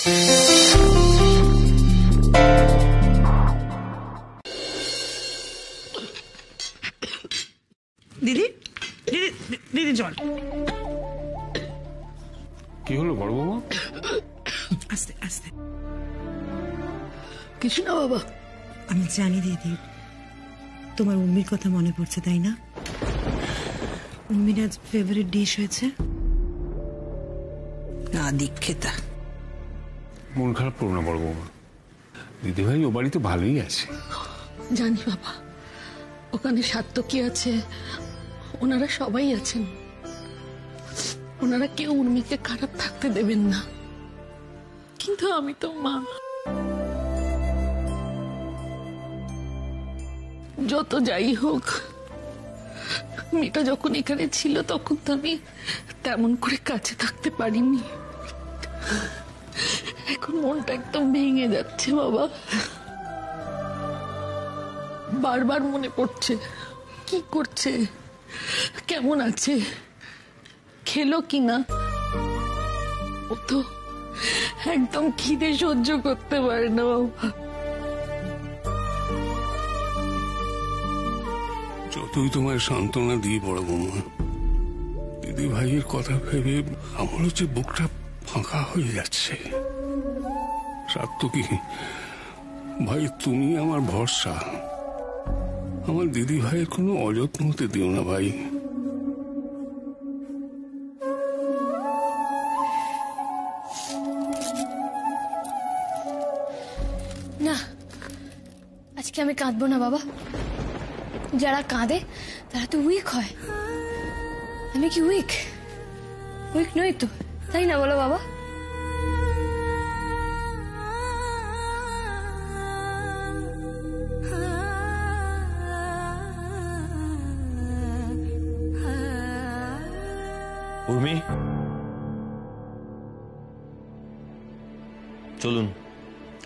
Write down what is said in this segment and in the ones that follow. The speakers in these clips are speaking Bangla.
দিদি দিদি দিদি জল। কি হলো বড় বৌমা? আস্তে আস্তে। কিছু না বাবা। আমি জানি দিদি তোমার উর্মির কথা মনে পড়ছে, তাই না? উর্মির আজ ফেভারিট ডিশ হয়েছে না দীক্ষিতা। মন খারাপ করো না বড় বৌমা, দিদি ভাই ও বাড়িতে ভালোই আছে। জানি বাবা, ওখানে সাত্তকী আছে, ওনারা সবাই আছেন, ওনারা কেউ উর্মিকে খারাপ থাকতে দেবেন না। কিন্তু আমি তো মা, যত যাই হোক মেয়েটা যখন এখানে ছিল তখন তো আমি তেমন করে কাছে থাকতে পারিনি। এখন মনটা একদম ভেঙে যাচ্ছে বাবা, বারবার মনে পড়ছে কি করছে, কেমন আছে, খেলো কিনা। ও তো একদম খিদে সহ্য করতে পারে না বাবা। যতই তোমায় সান্ত্বনা দিই বড় বৌমা, দিদি ভাইয়ের কথা ভেবে আমার হচ্ছে বুকটা ফাঁকা হয়ে যাচ্ছে। সাত্তকী ভাই, তুমি আমার ভরসা, আমার দিদি ভাইয়ের কোনো অযত্ন হতে দিও না ভাই। না, আজকে আমি কাঁদবো না বাবা। যারা কাঁদে তারা তো উইক হয়। আমি কি উইক? উইক নই তো, তাই না বলো বাবা? উর্মি, চলুন,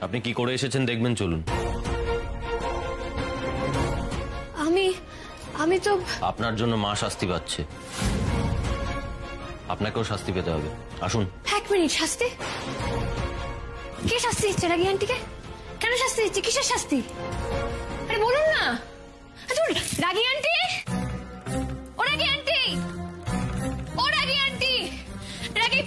আপনি কি করে এসেছেন দেখবেন, চলুন। আমি তো আপনার জন্য মা শাস্তি পাচ্ছে, আপনাকেও শাস্তি পেতে হবে। আসুন। এক মিনিট, শাস্তি? কে শাস্তি দিচ্ছে রাগী আন্টিকে? কেন শাস্তি দিচ্ছে? কিসের শাস্তি? আরে বলুন না। রাগী আন্টি, ও রাগী আন্টি, ও রাগী আন্টি, রাগী।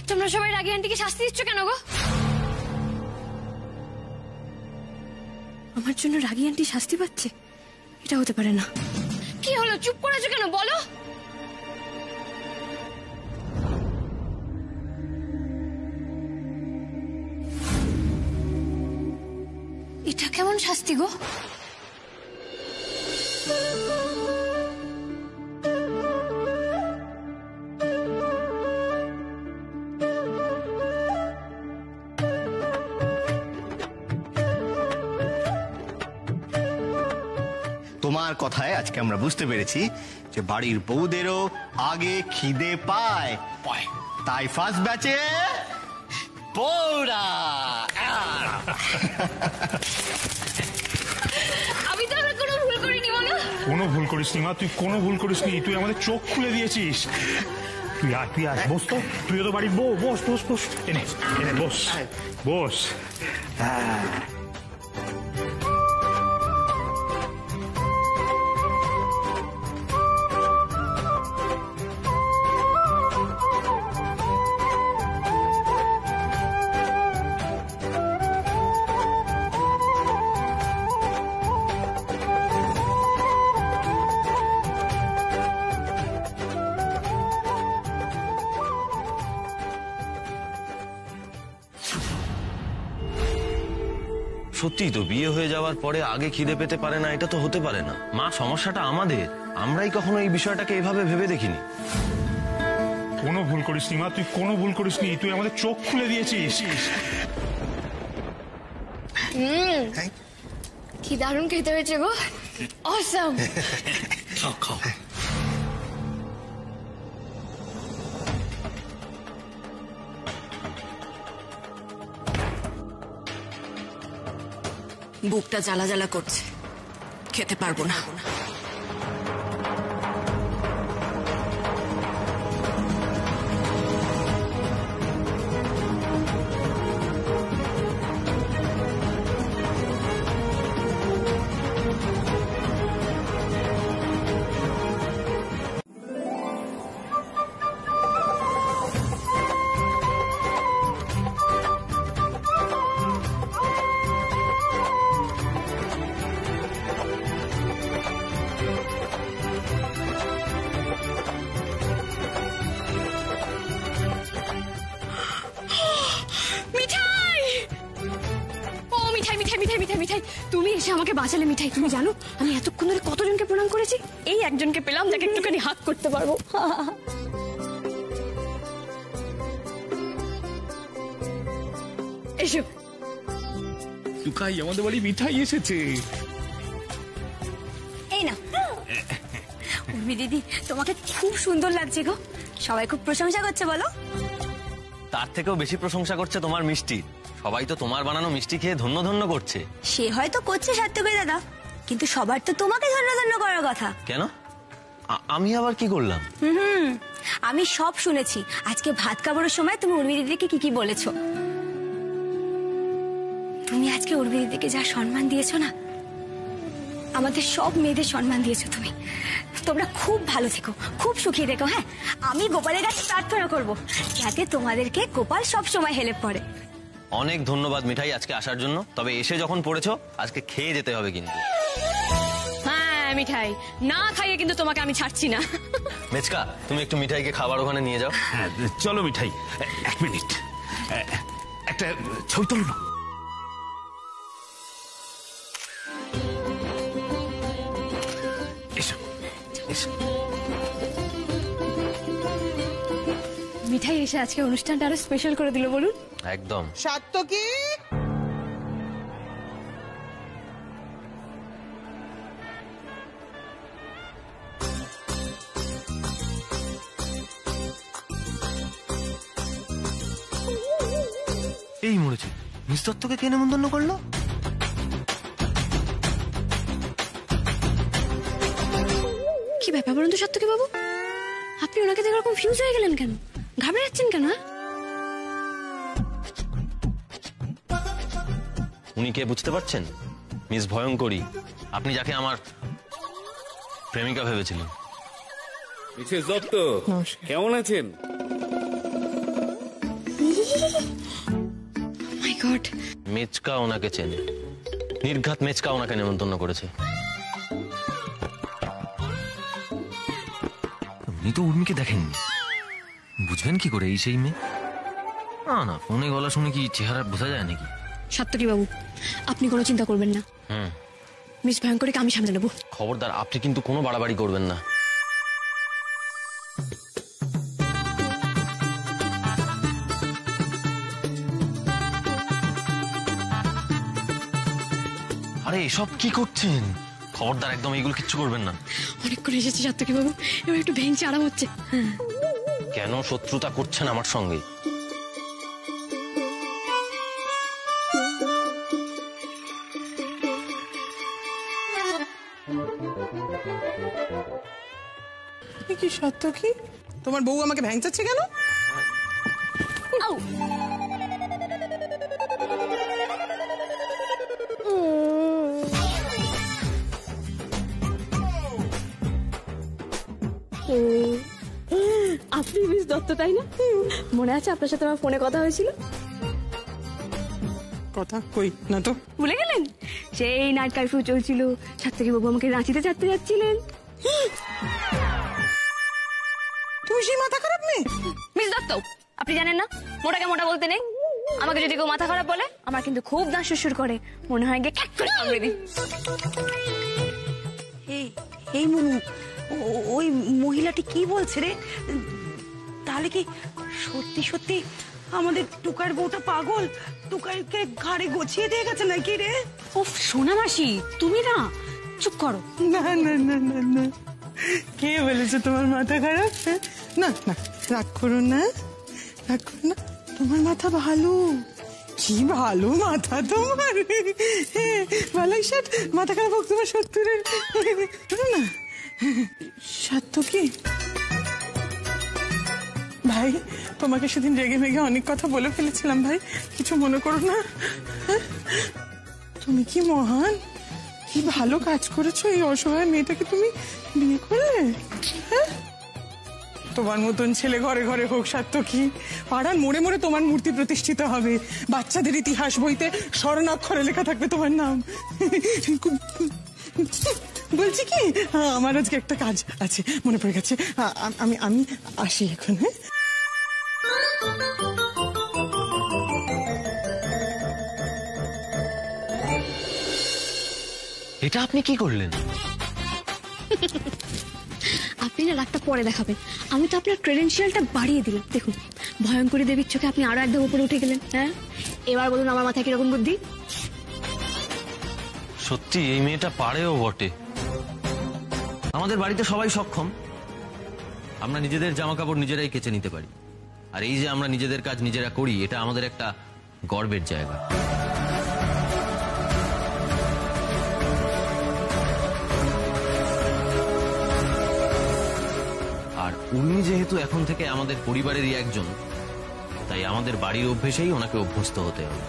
তোমরা সবাই রাগী আন্টিকে শাস্তি দিচ্ছ কেন গো? আমার জন্য রাগী আন্টি শাস্তি পাচ্ছে? এটা হতে পারে না। কি হলো, চুপ করেছো কেন বলো? এটা কেমন শাস্তি গো? তোমার কথায় আজকে আমরা বুঝতে পেরেছি যে বাড়ির বউদেরও আগে খিদে পায়, তাই ফার্স্ট ব্যাচে বউরা। আমি তো কোনো ভুল করিনি বলো। কোনো ভুল করিস নি মা, তুই কোনো ভুল করিস নি, তুই আমাদের চোখ খুলে দিয়েছিস। তুই আয়, তুই আয়, বস তো, তুইও তো বাড়ির বউ, বস বস বস, এনে এনে বস বস। সত্যি তো, বিয়ে হয়ে যাওয়ার পরে আগে খিদে পেতে পারে না, এটা তো হতে পারে না। মা, সমস্যাটা আমাদের, আমরাই কখনো এই বিষয়টাকে এভাবে ভেবে দেখিনি। কোনো ভুল করিস নি মা, তুই কোনো ভুল করিস নি, তুই আমাদের চোখ খুলে দিয়েছিস। কি দারুণ খেতে হয়েছে গো, অসাম। বুকটা জ্বালা জ্বালা করছে, খেতে পারবো না। মিঠাই তুমি এসে আমাকে বাঁচালে মিঠাই। তুমি জানো আমি এতক্ষণ ধরে কতজনকে প্রণাম করেছি, এই একজনকে পেলাম যাকে একটুখানি হাত করতে পারবো। এসো। টুকাই, আমাদের বাড়ি মিঠাই এসেছে। এই না উর্মি দিদি, তোমাকে খুব সুন্দর লাগছে গো, সবাই খুব প্রশংসা করছে বলো। তার থেকেও বেশি প্রশংসা করছে তোমার মিষ্টি। সবাই তো তোমার বানানো মিষ্টি খেয়ে ধন্য ধন্য করছে। সে হয়তো করছে সার্থকই দাদা, কিন্তু সবার তো তোমাকে ধন্য ধন্য করার কথা। কেন? আমি আবার কি করলাম? আমি সব শুনেছি। আজকে ভাত খাবারের সময় তুমি উর্মি দিদিকে কি কি বলেছো। তুমি আজকে উর্মি দিদিকে যা সম্মান দিয়েছো না, আমাদের সব মেয়েদের সম্মান দিয়েছো তুমি। তোমরা খুব ভালো থেকো, খুব সুখী থেকো। হ্যাঁ, আমি গোপালের কাছে প্রার্থনা করবো যাতে তোমাদেরকে গোপাল সব সময় হেল্প করে। অনেক ধন্যবাদ মিঠাই আজকে আসার জন্য। তবে এসে যখন পড়েছো আজকে খেয়ে যেতে হবে কিন্তু। হ্যাঁ মিঠাই, না খাইয়ে কিন্তু তোমাকে আমি ছাড়ছি না। মেচকা, তুমি একটু মিঠাইকে খাবার ওখানে নিয়ে যাও। হ্যাঁ চলো মিঠাই, 1 মিনিট, একটা ছবি তোলো না। এসো এসো। মিঠাই এসে আজকে অনুষ্ঠানটা আরো স্পেশাল করে দিল বলুন। একদম। সাত্তকী, এই মরেছে, মিস দত্তকে কে নেমন্তন্ন করলো? কি ব্যাপার বলুন তো সাত্তকী বাবু, আপনি ওনাকে দেখে কনফিউজ হয়ে গেলেন কেন? ঘাবড়ে যাচ্ছেন কেন? উনি কে বুঝতে পারছেন? মিস ভয়ঙ্করী, আপনি যাকে আমার প্রেমিকা ভেবেছিলেন। মিসেস দত্ত, কেমন আছেন? মাই গড, মেচকা ওনাকে চেনে। নির্ঘাত মেচকা ওনাকে নেমন্তন্ন করেছে। উনি তো উর্মিকে দেখেননি, বুঝবেন কি করে এই সেই মেয়ে? না না, ফোনে গলা শুনে কি চেহারা বোঝা যায় নাকি? সাত্তকী বাবু আপনি কোনো চিন্তা করবেন না, মিস ভয়ঙ্করীকে আমি সামলে নেব। খবরদার, আপনি কিন্তু কোনো বাড়াবাড়ি করবেন না। আরে এসব কি করছেন? খবরদার, একদম এইগুলো কিচ্ছু করবেন না। অনেক করে এসেছি সাত্তকী বাবু, এবার একটু ভেঙচি আরাম হচ্ছে। কেন শত্রুতা করছেন আমার সঙ্গে? কি সাত্তকী, তোমার বউ আমাকে ভ্যাংচাচ্ছে কেন? আপনি মিস দত্ত তাই না? মনে আছে আপনার সাথে আমার ফোনে কথা হয়েছিল? কথা কই না তো। ভুলে গেলেন? সেই নাইট কারফিউ চলছিল, সাত্তকী বাবু আমাকে রাঁচিতে চাটতে যাচ্ছিলেন। তুমি সেই মাথা খারাপ মেয়ে? মিস দত্ত, আপনি জানেন না মোটাকে মোটা বলতে নেই। আমাকে যদি কেউ মাথা খারাপ বলে আমার কিন্তু খুব দাঁত সুরসুর করে, মনে হয় গিয়ে ক্যাক করে কামড়ে দিই। এই মনু, ওই মহিলাটি কি বলছে রে? তাহলে কি সত্যি সত্যি আমাদের টুকার বউটা পাগল, টুকাইকে ঘাড়ে গছিয়ে দিয়ে গেছে নাকি রে? উফ সোনা মাসি, তুমি না চুপ করো। না না না না না, কে বলেছে তোমার মাথা খারাপ? না না, রাগ করো না, রাগ করো না, তোমার মাথা ভালো। কি ভালো মাথা তোমার, ভালোই ষাট মাথা খারাপ হোক তোমার 70-এর। শোনো না সাত্তকী ভাই, তোমাকে সেদিন রেগে মেগে অনেক কথা বলে ফেলেছিলাম ভাই, কিছু মনে করো না। তুমি কি মহান, কি ভালো কাজ করেছো, এই অসহায় মেয়েটাকে তুমি বিয়ে করলে। তোমার মতন ছেলে ঘরে ঘরে হোক সাত্তকী, পাড়ার মোড়ে মোড়ে তোমার মূর্তি প্রতিষ্ঠিত হবে, বাচ্চাদের ইতিহাস বইতে স্বর্ণাক্ষরে লেখা থাকবে তোমার নাম। বলছি কি, আমার আজকে একটা কাজ আছে, মনে পড়ে গেছে, আমি আমি আসি এখন। হ্যাঁ এটা আপনি কি করলেন? আপনি না রাগটা পরে দেখাবেন, আমি তো আপনার ক্রেডেন্সিয়ালটা বাড়িয়ে দিলাম। দেখুন, ভয়ঙ্করী দেবীর চোখে আপনি আরো একদম উপরে উঠে গেলেন। হ্যাঁ, এবার বলুন আমার মাথায় কিরকম বুদ্ধি? সত্যি এই মেয়েটা পারেও বটে। আমাদের বাড়িতে সবাই সক্ষম, আমরা নিজেদের জামা কাপড় নিজেরাই কেচে নিতে পারি। আর এই যে আমরা নিজেদের কাজ নিজেরা করি, এটা আমাদের একটা গর্বের জায়গা। আর উনি যেহেতু এখন থেকে আমাদের পরিবারেরই একজন, তাই আমাদের বাড়ির অভ্যেসেই ওনাকে অভ্যস্ত হতে হবে।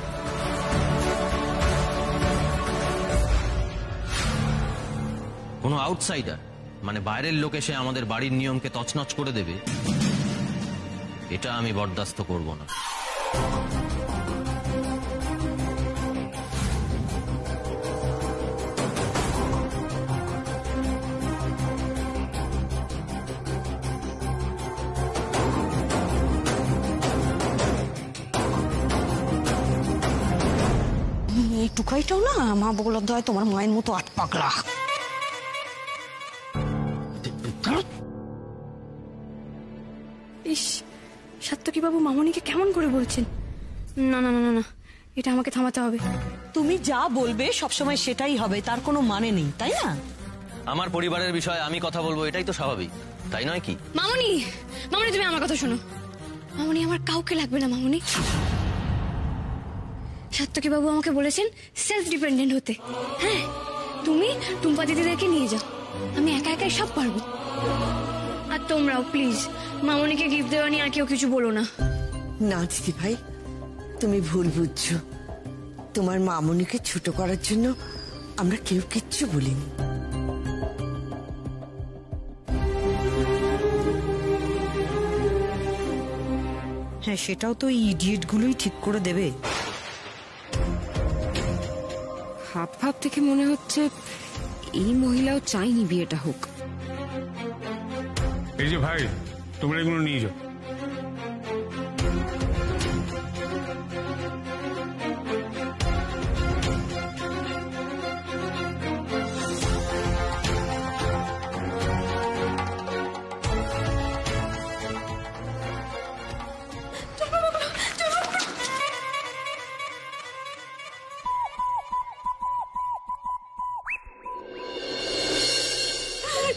কোনো আউটসাইডার মানে বাইরের লোক এসে আমাদের বাড়ির নিয়মকে তছনছ করে দেবে, এটা আমি বরদাস্ত করব না। এই টুকাইটাও না মা বগলার দয় তোমার মায়ের মতো আট পাগলা। ইস, সাত্তকী বাবু মামনিকে কেমন করে বলছেন? না না না না না, এটা আমাকে থামাতে হবে। তুমি যা বলবে সবসময় সেটাই হবে, তার কোনো মানে নেই, তাই না? আমার পরিবারের বিষয়ে আমি কথা বলবো, এটাই তো স্বাভাবিক, তাই নয় কি? মামনি, মামনি তুমি আমার কথা শোনো। মামনি, আমার কাউকে লাগবে না মামনি। সাত্তকী বাবু আমাকে বলেছেন সেলফ ডিপেন্ডেন্ট হতে। হ্যাঁ, তুমি টুম্পা দিদিদেরকে নিয়ে যাও, আমি একা একাই সব পারবো। আর তোমরাও প্লিজ মামনিকে গিফট দেওয়া নিয়ে আর কেউ কিছু বলো না। না দিদি ভাই, তুমি ভুল বুঝছো। তোমার মামনিকে ছোট করার জন্য আমরা কেউ কিচ্ছু বলিনি। হ্যাঁ, সেটাও তো এই ইডিয়েট গুলোই ঠিক করে দেবে। ভাব ভাব থেকে মনে হচ্ছে এই মহিলাও চাইনি বিয়েটা হোক। এই যে ভাই, তোমরা এগুলো নিয়ে যাও।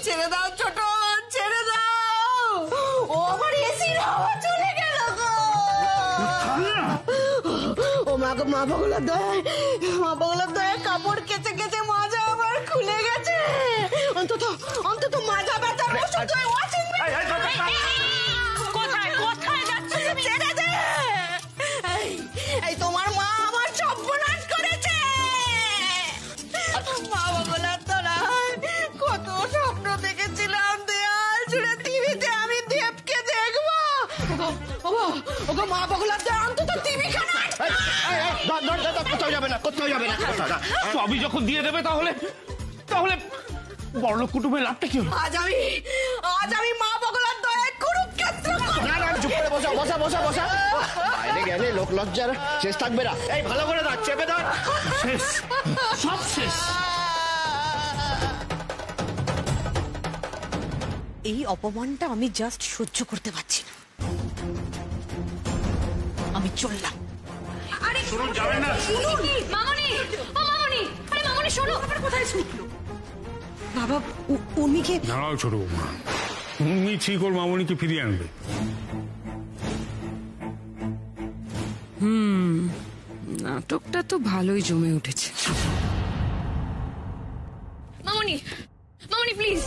ছেড়ে দাও ছোট, ছেড়ে দাও। ও আমার এসির হাওয়া চলে গেল গো। ও মা গো, মা বগলার দয়, মা বগলার দয় কাপড় কেচে কেচে মাজা আমার খুলে গেছে। অন্তত অন্তত মাজা ব্যথার ওষুধ ওয়াশিং কোথায় কোথায় যাচ্ছে? ছেড়ে দে। এই তোমার মা আমার সর্বনাশ করেছে। মা বগলার দয়, কত স্বপ্ন দেখেছিলাম দেয়াল জুড়ে টিভিতে আমি দেবকে দেখবো। ওগো মা বগলার দয়, অন্তত টিভি খানা। কোথাও যাবে না, কোথাও যাবে না। সবই যখন দিয়ে দেবে তাহলে তাহলে বড়লোক কুটুমের লাভটা কি হলো? আজ আমি মা বগলার দয় কুরুক্ষেত্র। না না, চুপ করে বসা বসা বসা বসা। বাইরে গেলে লোক লজ্জার শেষ থাকবে না। এই ভালো করে দাঁড় চেপে দাঁড়। শেষ, সব শেষ। এই অপমানটা আমি জাস্ট সহ্য করতে পারছি না। আমি চললাম। আরে শুনুন, যাবেন না। মামনি, ও মামনি, আরে মামনি শোনো। কোথায় ছুটলো বাবা? উর্মিকে দাঁড়াও ছোট বৌমা, উর্মি ঠিক ওর মামনিকে ফিরিয়ে আনবে। নাটকটা তো ভালোই জমে উঠেছে। মামনি, মামনি প্লিজ,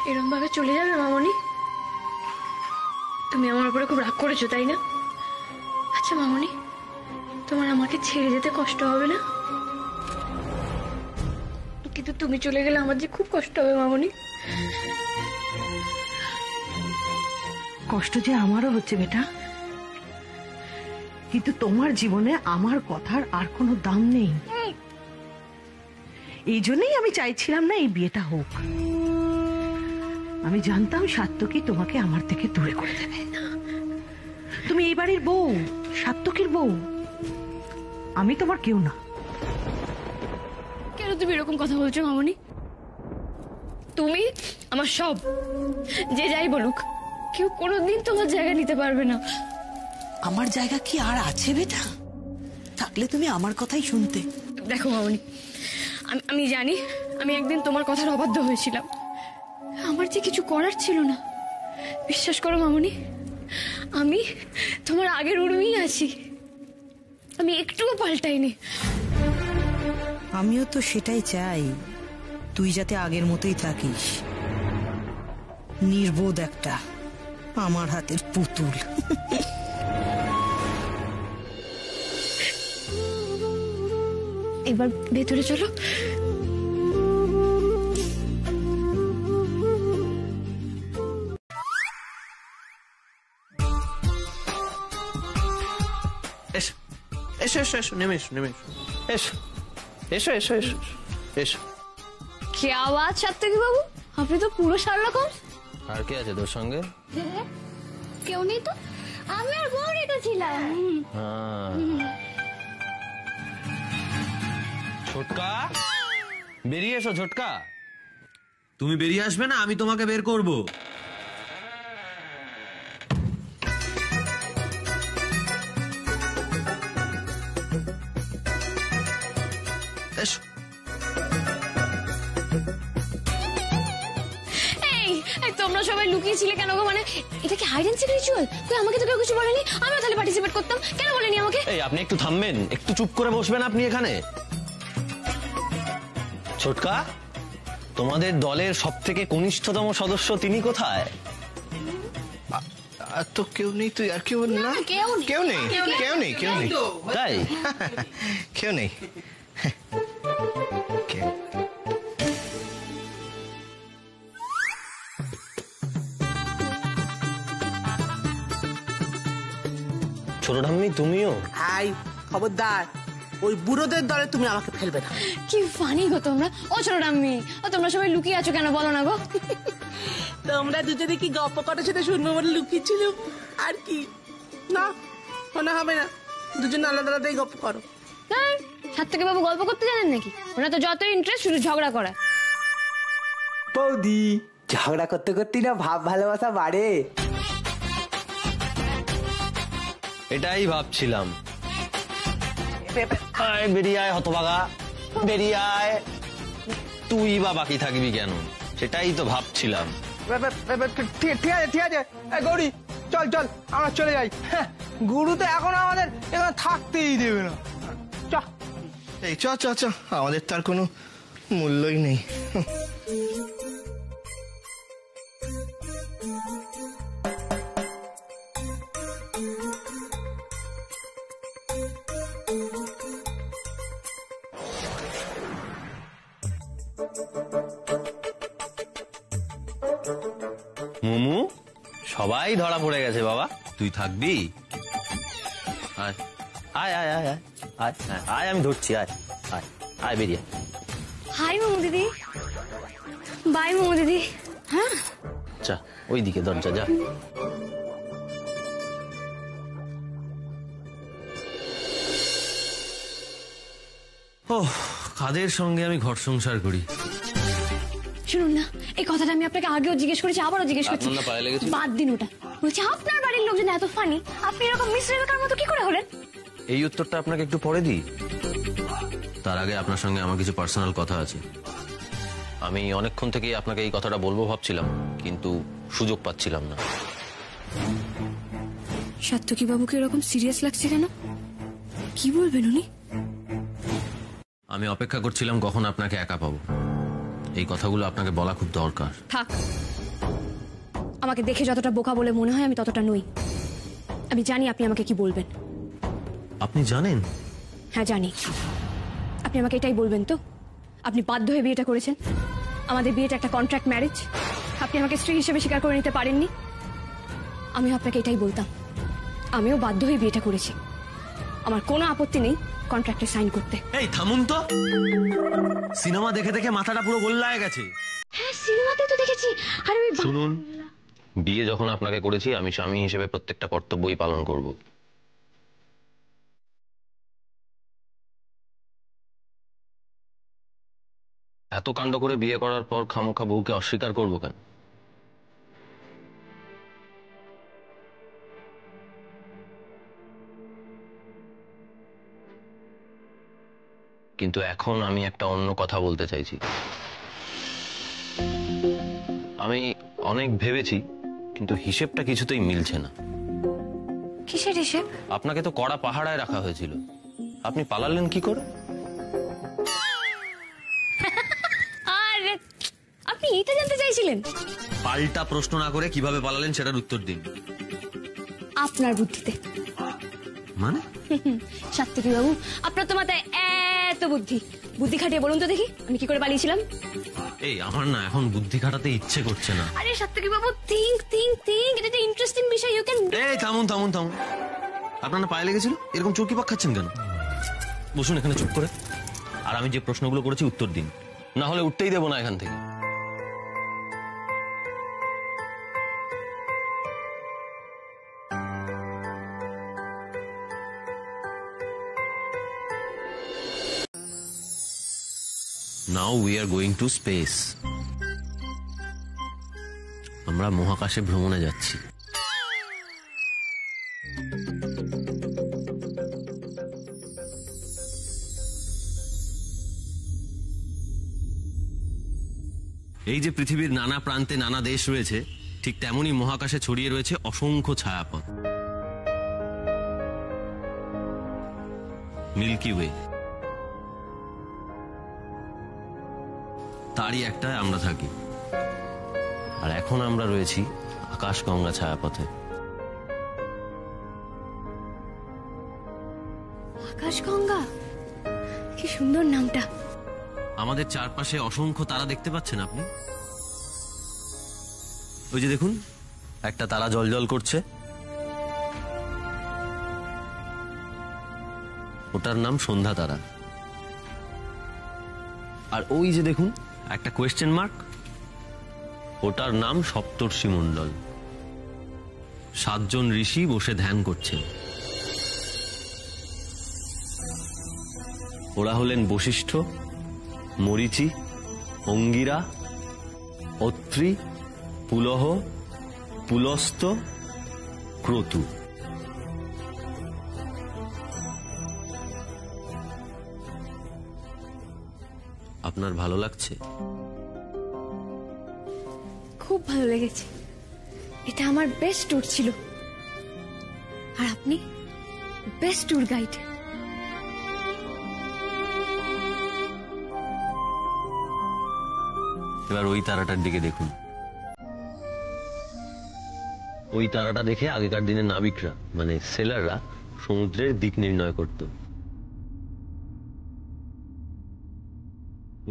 এরম ভাবে চলে যাবে মামনি? তুমি আমার উপরে খুব রাগ করেছো তাই না? আচ্ছা মামনি, তোমার আমাকে ছেড়ে যেতে কষ্ট হবে না? কিন্তু তুমি চলে গেলে আমার যে খুব কষ্ট হবে মামনি। কষ্ট যে আমারও হচ্ছে বেটা, কিন্তু তোমার জীবনে আমার কথার আর কোনো দাম নেই। এই জন্যই আমি চাইছিলাম না এই বিয়েটা হোক। আমি জানতাম সাত্তকী তোমাকে আমার থেকে দূরে করে দেবে। তুমি এই বাড়ির বউ, সাত্তকীর বউ, আমি তোমার কেউ না। কেন তুমি এরকম কথা বলছো মামনি? তুমি আমার সব, যে যাই বলুক কেউ কোনোদিন তোমার জায়গা নিতে পারবে না। আমার জায়গা কি আর আছে বেটা? থাকলে তুমি আমার কথাই শুনতে। দেখো মামনি, আমি জানি আমি একদিন তোমার কথার অবাধ্য হয়েছিলাম, আমার যে কিছু করার ছিল না। বিশ্বাস করো মামনি, আমি তোমার আগের উর্মিই আছি, আমি একটুও পাল্টাইনি। আমিও তো সেটাই চাই, তুই যাতে আগের মতোই থাকিস। নির্বোধ একটা আমার হাতের পুতুল। এবার ভেতরে চলো। এসো এসো এসো এসো, নেমে এসো, নেমে এসো, এসো এসো এসো এসো এসো। কে আওয়াজ সাত্তকী বাবু, আপনি তো পুরো শার্লক হোমস। আর কে আছে তোর সঙ্গে? কেউ নেই তো, আমি আর গৌরী তো ছিলাম। ছোটকা, বেরিয়ে এসো ছোটকা। তুমি বেরিয়ে আসবে না, আমি তোমাকে বের করব। এসো। এই তোমরা সবাই লুকিয়েছিলে কেন গো? মানে এটা কি হাইড এন্ড সিক রিচুয়াল? তুই আমাকে তো কেউ কিছু বলেনি, আমিও তাহলে পার্টিসিপেট করতাম, কেন বলেনি আমাকে? এই আপনি একটু থামবেন, একটু চুপ করে বসবেন আপনি এখানে। ছোটকা, তোমাদের দলের সবথেকে কনিষ্ঠতম সদস্য তিনি কোথায়? আর তো কেউ নেই, তুই আর কেউ না? কেউ নেই, কেউ নেই, কেউ নেই, কেউ নেই, তাই? কেউ নেই। ছোট ঠাম্মি তুমিও? আই খবরদার, ওই বুড়োদের দলে তুমি আমাকে ফেলবে না। কি ফানি গো তোমরা। ও ছোট রাম্মি, ও তোমরা সবাই লুকিয়ে আছো কেন বলো না গো? তোমরা দুজনে কি গপ্প করার সাথে শুনবো বলে লুকিয়েছিল, আর কি না মনে হবে না। দুজন আলাদা আলাদাই গপ্প করো। সাত্তকী বাবু গল্প করতে জানেন নাকি? ওরা তো যত ইন্টারেস্ট শুধু ঝগড়া করা। বৌদি, ঝগড়া করতে করতে না ভাব ভালোবাসা বাড়ে। এটাই ভাবছিলাম। আয় বেরিয়ে আয় হতভাগা, বেরিয়ে আয়। তুই বা বাকি থাকবি কেন, সেটাই তো ভাবছিলাম। ঠিক আছে ঠিক আছে, গৌরী চল চল, আমরা চলে যাই। গুরু তো এখন আমাদের এখানে থাকতেই দেবে না। এই চ চ চ, আমাদের তার কোনো মূল্যই নেই। মুমু, সবাই ধরা পড়ে গেছে বাবা, তুই থাকবি? আয় আয় আয় আয় আয় আয়, আয় আমি ধরছি, আয় আয় আয়, বেরিয়ে। হাই মোমো দিদি, বাই মোমো দিদি। হ্যাঁ যা ওইদিকে দরজা, যা। ও, কাদের সঙ্গে আমি ঘর সংসার করি। শুনুন না, এই কথাটা আমি আপনাকে আগেও জিজ্ঞেস করেছি, আবারও জিজ্ঞেস করছি। আপনার না পায়ে লেগেছিল? বাদ দিন ওটা। বলছি আপনার বাড়ির লোকজন এত ফানি, আপনি এরকম মিস রেবেকার মতো কি করে হলেন? এই উত্তরটা আপনাকে একটু পরে দিই, তার আগে আপনার সঙ্গে আমার কিছু পার্সোনাল কথা আছে। আমি অনেকক্ষণ থেকেই আপনাকে এই কথাটা বলবো ভাবছিলাম, কিন্তু সুযোগ পাচ্ছিলাম না। সাত্তকী বাবুকে এরকম সিরিয়াস লাগছে কেন? কি বলবেন উনি? আমি অপেক্ষা করছিলাম কখন আপনাকে একা পাবো। এই কথাগুলো আপনাকে বলা খুব দরকার। থাক, আমাকে দেখে যতটা বোকা বলে মনে হয় আমি ততটা নই। আমি জানি আপনি আমাকে কি বলবেন। আপনি জানেন? হ্যাঁ জানি। আপনি আমাকে এটাই বলবেন তো, আপনি বাধ্য হয়ে বিয়েটা করেছেন? আমাদের বিয়েটা একটা কন্ট্রাক্ট ম্যারেজ, আপনি আমাকে স্ত্রী হিসেবে স্বীকার করে নিতে পারেননি। আমিও আপনাকে এটাই বলতাম, আমিও বাধ্য হয়ে বিয়েটা করেছি। আমার কোনো আপত্তি নেই কন্ট্রাক্টে সাইন করতে। এই থামুন তো, সিনেমা দেখে দেখে মাথাটা পুরো গোল্লায় গেছে। হ্যাঁ সিনেমাতে তো দেখেছি। আর ওই শুনুন, বিয়ে যখন আপনাকে করেছি, আমি স্বামী হিসেবে প্রত্যেকটা কর্তব্যই পালন করব। এত কাণ্ড করে বিয়ে করার পর খামোখা বউকে অস্বীকার করবো কেন? কিন্তু এখন আমি একটা অন্য কথা বলতে চাইছি। আমি অনেক ভেবেছি, কিন্তু হিসেবটা কিছুতেই মিলছে না। কিসের হিসেব? আপনাকে তো কড়া পাহারায় রাখা হয়েছিল, আপনি পালালেন কি করে? আর আপনি এটা জানতে চাইছিলেন? পাল্টা প্রশ্ন না করে কিভাবে পালালেন সেটার উত্তর দিন। আপনার বুদ্ধিতে। মানে? সাত্তকী বাবু, আপনার তো মাথায় এত বুদ্ধি, বুদ্ধি খাটিয়ে বলুন তো দেখি আমি কি করে পালিয়েছিলাম। এই আমার না এখন বুদ্ধি খাটাতে ইচ্ছে করছে না। আরে সাত্তকী বাবু, থিঙ্ক থিঙ্ক থিঙ্ক, এটা একটা ইন্টারেস্টিং বিষয়, ইউ ক্যান। এই থামুন থামুন থামুন, আপনার না পায়ে লেগেছিল? এরকম চোরকি পাক খাচ্ছেন কেন? বসুন এখানে চুপ করে, আর আমি যে প্রশ্নগুলো করেছি উত্তর দিন, না হলে উঠতেই দেবো না এখান থেকে। Now we are going to space. আমরা মহাকাশে ভ্রমণে যাচ্ছি। এই যে পৃথিবীর নানা প্রান্তে নানা দেশ রয়েছে, ঠিক তেমনই মহাকাশে ছড়িয়ে রয়েছে অসংখ্য ছায়াপথ। মিল্কি ওয়ে, তারই একটায় আমরা থাকি। আর এখন আমরা রয়েছি আকাশগঙ্গা ছায়াপথে। আকাশগঙ্গা, কি সুন্দর নামটা। আমাদের চারপাশে অসংখ্য তারা দেখতে পাচ্ছেন আপনি? ওই যে দেখুন, একটা তারা জ্বলজ্বল করছে, ওটার নাম সন্ধ্যা তারা। আর ওই যে দেখুন একটা কোয়েশ্চেন মার্ক, ওটার নাম সপ্তর্ষি মণ্ডল। 7 জন ঋষি বসে ধ্যান করছেন। ওরা হলেন বশিষ্ঠ, মরীচি, অঙ্গিরা, অত্রি, পুলহ, পুলস্ত, ক্রতু। আপনার ভালো লাগছে? খুব ভালো লেগেছে, এটা আমার বেস্ট ট্যুর ছিল। আর আপনি বেস্ট ট্যুর গাইড। এবার ওই তারাটার দিকে দেখুন। ওই তারাটা দেখে আগেকার দিনে নাবিকরা মানে সেলাররা সমুদ্রের দিক নির্ণয় করত।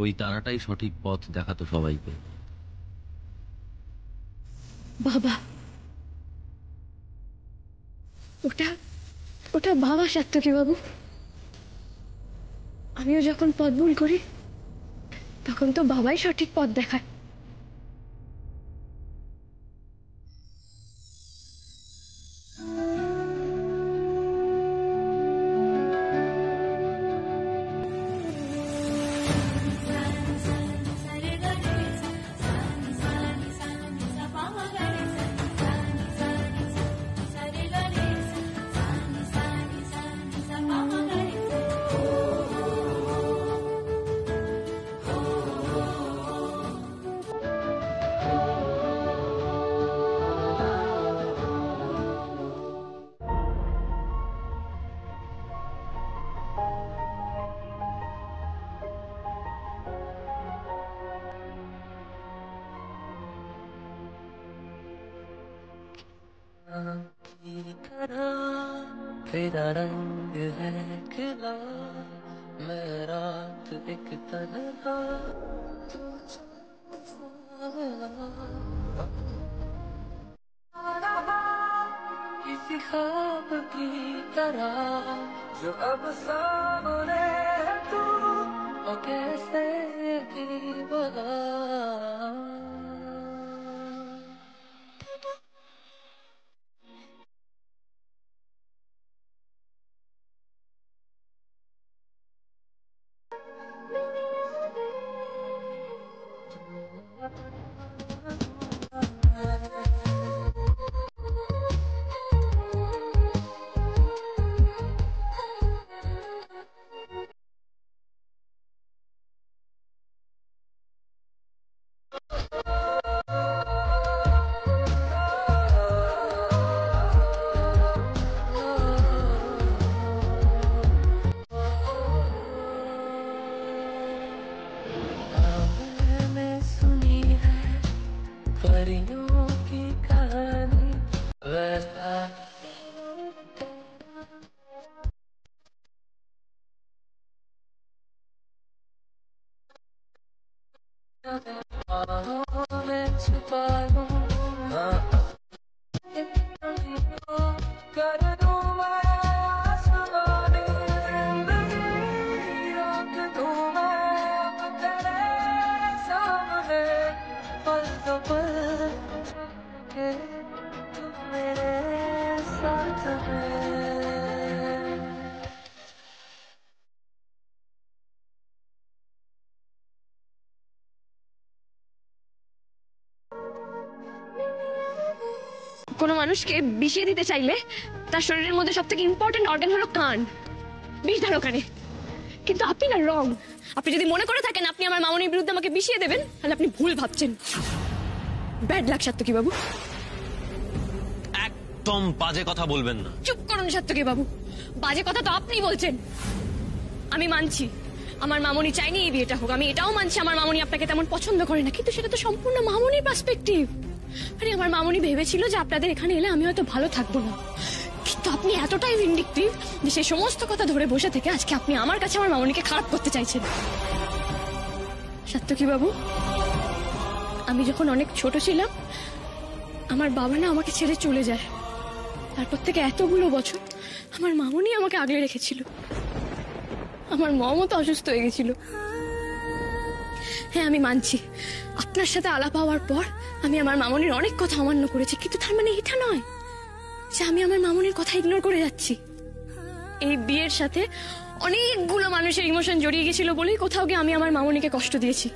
ওই তারাটাই সঠিক পথ দেখাতো সবাইকে। বাবা, ওটা ওটা বাবা সাত্তকী বাবু। আমিও যখন পথ ভুল করি তখন তো বাবাই সঠিক পথ দেখায়। तेरा रंग है खिला मैं रात एक तन्हा किसी ख्वाब की तरह जो अब सामने है तू और कैसे यकीन बना परियों की कहानी वैसा मैं छुपा लूं कर दूं मैं आसमानी जिंदगी रोक दूं मैं तेरे सामने पल तो पल के तू मेरे साथ में। কোনো মানুষকে বিষিয়ে দিতে চাইলে তার শরীরের মধ্যে সবথেকে ইম্পর্টেন্ট অর্গান হলো কান, বিষ ধার ওখানে। কিন্তু আপনি না রং। আপনি যদি মনে করে থাকেন আপনি আমার মামনির বিরুদ্ধে আমাকে বিষিয়ে দেবেন, তাহলে আপনি ভুল ভাবছেন। ব্যাড লাক সাত্তকী বাবু। একদম বাজে কথা বলবেন না। চুপ করুন সাত্তকী বাবু, বাজে কথা তো আপনি বলছেন। আমি মানছি আমার মামনি চাইনি এই বিয়েটা হোক, আমি এটাও মানছি আমার মামনি আপনাকে তেমন পছন্দ করে না, কিন্তু সেটা তো সম্পূর্ণ মামনির পার্সপেক্টিভ। আরে আমার মামনি ভেবেছিল যে আপনাদের এখানে এলে আমি হয়তো ভালো থাকবো না, কিন্তু আপনি এতটাই ভিন্ডিকটিভ যে সেই সমস্ত কথা ধরে বসে থেকে আজকে আপনি আমার কাছে আমার মামনিকে খারাপ করতে চাইছেন। সাত্তকী বাবু, আমি যখন অনেক ছোট ছিলাম আমার বাবা না আমাকে ছেড়ে চলে যায়। তারপর থেকে এতগুলো বছর আমার মামনি আমাকে আগলে রেখেছিল। আমার মমও তো অসুস্থ হয়ে গেছিল। হ্যাঁ আমি মানছি আপনার সাথে আলাপ হওয়ার পর আমি আমার মামনির অনেক কথা অমান্য করেছি, কিন্তু তার মানে এটা নয় যে আমি আমার মামনির কথা ইগনোর করে যাচ্ছি। এই বিয়ের সাথে অনেকগুলো মানুষের ইমোশন জড়িয়ে গেছিল বলেই কোথাও গিয়ে আমি আমার মামনিকে কষ্ট দিয়েছি।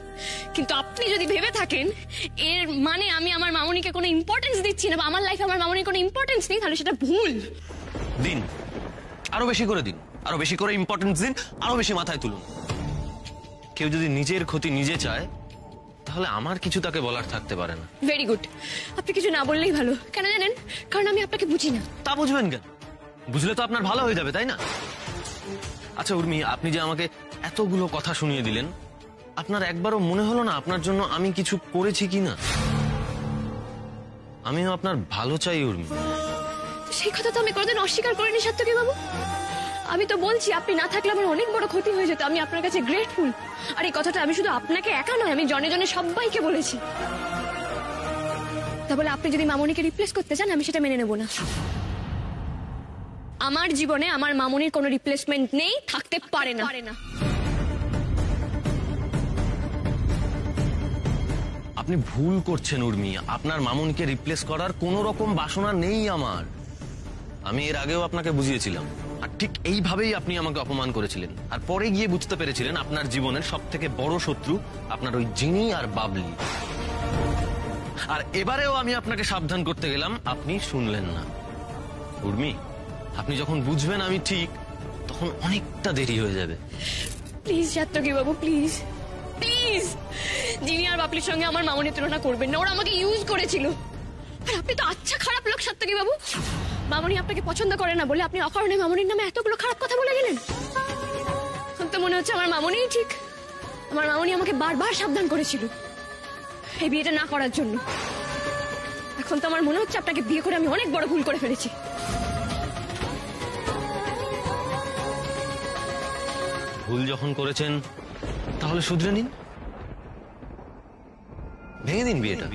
কিন্তু আপনি যদি ভেবে থাকেন এর মানে আমি আমার মামনিকে কোনো ইম্পর্টেন্স দিচ্ছি না বা আমার লাইফে আমার মামনির কোনো ইম্পর্টেন্স নেই, তাহলে সেটা ভুল। দিন, আরো বেশি করে দিন, আরো বেশি করে ইম্পর্টেন্স দিন, আরো বেশি মাথায় তুলুন। কেউ যদি নিজের ক্ষতি নিজে চায় তাহলে আমার কিছু তাকে বলার থাকতে পারে না। ভেরি গুড, আপনি কিছু না বললেই ভালো। কেন জানেন? কারণ আমি আপনাকে বুঝি না। তা বুঝবেন কেন? বুঝলে তো আপনার ভালো হয়ে যাবে, তাই না? আচ্ছা উর্মি, আপনি যে আমাকে এতগুলো কথা শুনিয়ে দিলেন, আপনার একবারও মনে হলো না আপনার জন্য আমি কিছু করেছি কিনা? আমিও আপনার ভালো চাই উর্মি। সেই কথা তো আমি কোনোদিন অস্বীকার করিনি সাত্তকী বাবু। আমি তো বলছি আপনি না থাকলে আমার অনেক বড় ক্ষতি হয়ে যেত। আমি আপনার কাছে গ্রেটফুল। আর এই কথাটা আমি শুধু আপনাকে একা নয়, আমি জনে জনে সবাইকে বলেছি। তা বলে আপনি যদি মামনিকে রিপ্লেস করতে চান আমি সেটা মেনে নেব না। আমার জীবনে আমার মামনির কোনো রিপ্লেসমেন্ট নেই, থাকতে পারে না। আপনি ভুল করছেন উর্মি। আপনার মামুনকে রিপ্লেস করার কোন রকম বাসনা নেই আমার। আমি এর আগেও আপনাকে বুঝিয়েছিলাম, আর ঠিক এইভাবেই আপনি আমাকে অপমান করেছিলেন। আর পরে গিয়ে বুঝতে পেরেছিলেন আপনার জীবনের সব থেকে বড় শত্রু আপনার ওই জিনি আর বাবলি। আর এবারেও আমি আপনাকে সাবধান করতে গেলাম, আপনি শুনলেন না। উর্মি, আপনি যখন বুঝবেন আমি ঠিক, তখন অনেকটা দেরি হয়ে যাবে। Please Satyaki Babu, please please, জিনি আর বাবলির সঙ্গে আমার মামনির তুলনা করবেন না। ওরা আমাকে ইউজ করেছিল। আর আপনি তো আচ্ছা খারাপ লোক সাত্তকী বাবু। মামনি আপনাকে পছন্দ করে না বলে আপনি অকারণে মামনির নামে এতগুলো খারাপ কথা বলে গেলেন। এখন তো মনে হচ্ছে আমার মামনিই ঠিক। আমার মামনি আমাকে বারবার সাবধান করেছিল এই বিয়েটা না করার জন্য। এখন তো আমার মনে হচ্ছে আপনাকে বিয়ে করে আমি অনেক বড় ভুল করে ফেলেছি। ভুল যখন করেছেন তাহলে শুধরে নিন, ভেঙে দিন বিয়েটা।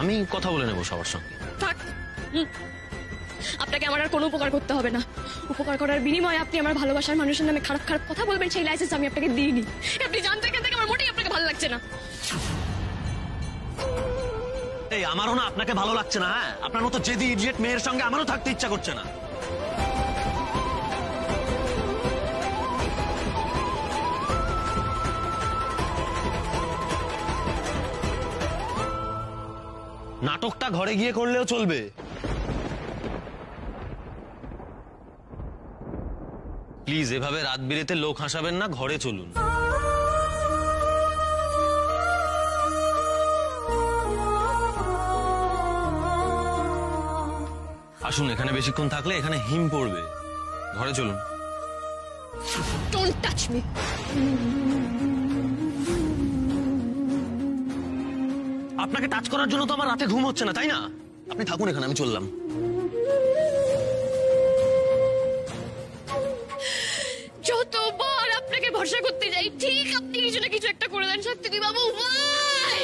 আমি কথা বলে নেব সবার সঙ্গে। থাক, আপনাকে আমার আর কোনো উপকার করতে হবে না। উপকার করার বিনিময়ে আপনি আমার ভালোবাসার মানুষের নামে খারাপ খারাপ কথা বলবেন, সেই লাইসেন্স আমি আপনাকে দিইনি। আপনি জানতে এখান থেকে আমার মোটেই আপনাকে ভালো লাগছে না। এই আমারও না আপনাকে ভালো লাগছে না। হ্যাঁ, আপনার মতো জেদি ইডিয়েট মেয়ের সঙ্গে আমারও থাকতে ইচ্ছা করছে না। নাটকটা ঘরে গিয়ে করলেও চলবে। প্লিজ এভাবে রাত বিরেতে লোক হাসাবেন না, ঘরে চলুন। আসুন, এখানে বেশিক্ষণ থাকলে এখানে হিম পড়বে। ঘরে চলুন। Don't touch me. আপনাকে টাচ করার জন্য তো আমার রাতে ঘুম হচ্ছে না, তাই না? আপনি থাকুন এখানে, আমি চললাম। যতবার আপনাকে ভরসা করতে যাই ঠিক আপনি কিছু না কিছু একটা করে দেন সত্যি বাবু। ভাই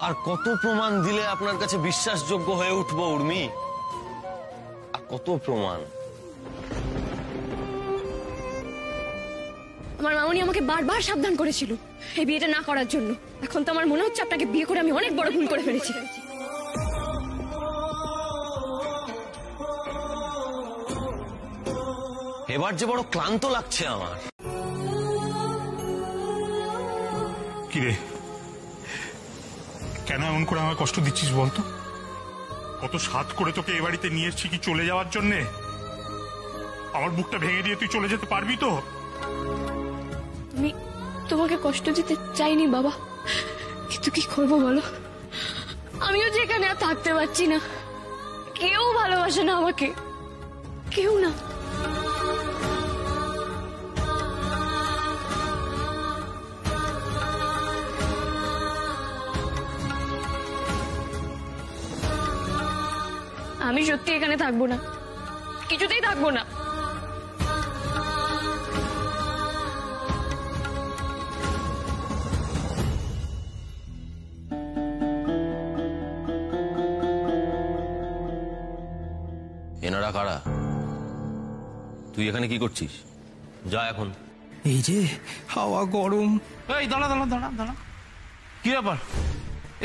আর কত প্রমাণ দিলে আপনার কাছে বিশ্বাসযোগ্য হয়ে উঠবো উর্মি? আর কত প্রমাণ? আমার মামনি আমাকে বারবার সাবধান করেছিল এই বিয়েটা না করার জন্য। এখন তো আমার মনে হচ্ছে আপনাকে বিয়ে করে আমি অনেক বড় ভুল করে ফেলেছি। এবার যে বড় ক্লান্ত লাগছে আমার। কিরে, কেন এমন করে আমায় কষ্ট দিচ্ছিস বলতো? কত সাধ করে তোকে এ বাড়িতে নিয়ে এসছি কি চলে যাওয়ার জন্যে? আমার বুকটা ভেঙে দিয়ে তুই চলে যেতে পারবি তো? আমি তোমাকে কষ্ট দিতে চাইনি বাবা, কিন্তু কি করবো বলো, আমিও যেখানে আর থাকতে পারছি না। কেউ ভালোবাসে না আমাকে, কেউ না। আমি সত্যি এখানে থাকবো না, কিছুতেই থাকবো না। এনারা কারা? তুই এখানে কি করছিস? যা এখন। এই যে হাওয়া গরম। এই দাঁড়া দাঁড়া দাঁড়া দাঁড়া, কি ব্যাপার?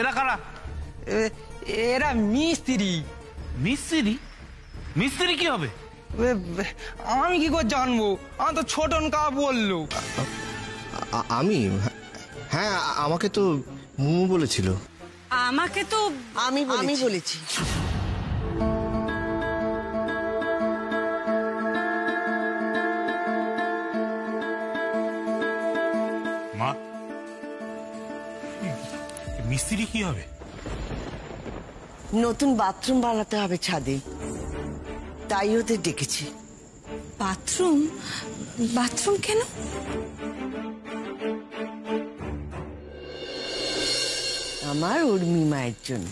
এরা কারা? এরা মিস্ত্রি। মিস্ত্রি? মিস্ত্রি কি হবে? আমি কি করে জানবো? আমার তো ছোটন কা বললো। আমি? হ্যাঁ, আমাকে তো মুমু বলেছিল। আমাকে তো আমি বলেছি। মা, মিস্ত্রি কি হবে? নতুন বাথরুম বানাতে হবে ছাদে, তাই ওদের ডেকেছি। বাথরুম? বাথরুম কেন? আমার উর্মি মায়ের জন্য।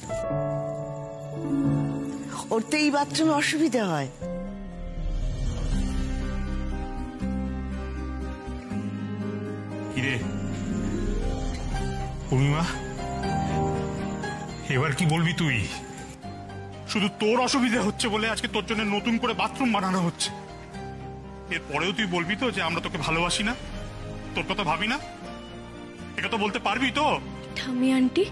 ওর তো এই বাথরুমে অসুবিধা হয়। কিরে পূর্ণিমা, এবার কি বলবি তুই? শুধু তোর অসুবিধা হচ্ছে বলে আজকে তোর জন্য নতুন করে বাথরুম বানানো হচ্ছে। এরপরেও তুই বলবি তো যে আমরা তোকে ভালোবাসি না, তোর কথা ভাবি না? এটা তো বলতে পারবি তো? ঠাম্মি আন্টি,